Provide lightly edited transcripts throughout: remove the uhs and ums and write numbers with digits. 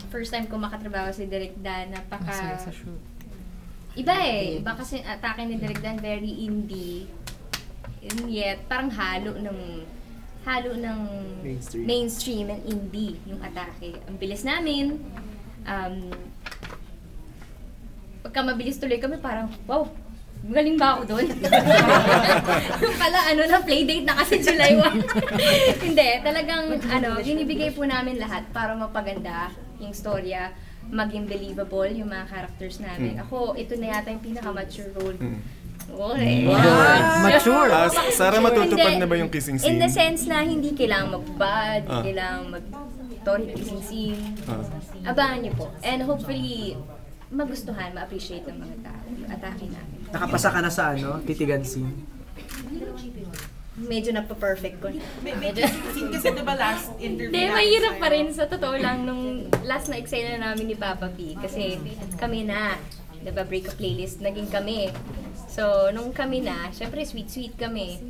first time ko makatrabaho si Direk Dan, Masaya sa shoot. Iba eh. Iba kasi atake ni Direk Dan, very indie. And yet, parang halo ng mainstream and indie yung atake. Ang bilis namin. Pagka mabilis tuloy kami, parang, wow, galing ba ako doon? Yung pala, na, playdate na kasi July 1. Hindi, talagang, binibigay po namin lahat para mapaganda yung storya, maging believable yung mga characters namin. Ako, ito na yata yung pinaka-mature role. Okay. Wow! Mature! Sarah, matutupad na ba yung kissing scene? In the sense na hindi kailangang mag-bad, hindi kailangang mag-story kissing scene. Abangan niyo po. And hopefully, magustuhan, ma-appreciate ng mga tao yung atake namin. Nakapasa ka na sa titigan scene? Medyo nagpa-perfect ko. Medyo scene kasi diba last interview Hindi, mahirap pa rin sa totoo lang nung last na eksena namin ni Papa P. Kasi kami na, diba break a playlist, naging kami. So, nung kami na, syempre sweet-sweet kami.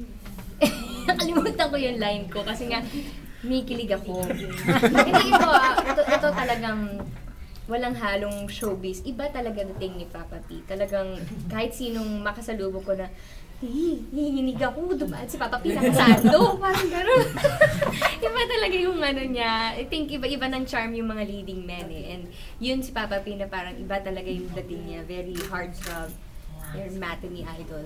Nakalimutan ko yung line ko kasi nga, mikilig ako. Hindi ito talagang walang halong showbiz. Iba talaga dating ni Papa P. Talagang kahit sinong makasalubong ko na, hihinig ako, dumaan si Papa P, nakasando, parang gano'n. Iba talaga yung niya. I think iba-iba ng charm yung mga leading men eh. And yun si Papa P na parang iba talaga yung dating niya. Very heartthrob, very matinee idol.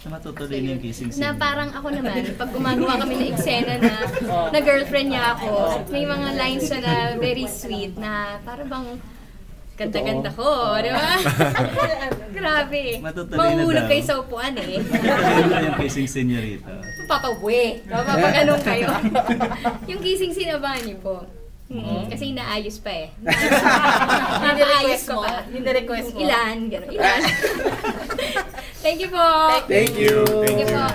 Na matutuloy na yung kissing scene. Na parang ako naman, pag gumagawa kami ng eksena na girlfriend niya ako, may mga lines siya na very sweet na parang bang ganda-ganda ko, di ba? Grabe. Mahulog kayo sa upuan eh. Matutuloy na yung kissing scene niya rito. Papabuwi. Papaganong kayo. Yung kissing scene, abangan niyo po. Kasi inaayos pa eh. Inaayos ko pa. Yung request mo. Ilan, gano'n. Ilan. Thank you po. Thank you. Thank you po.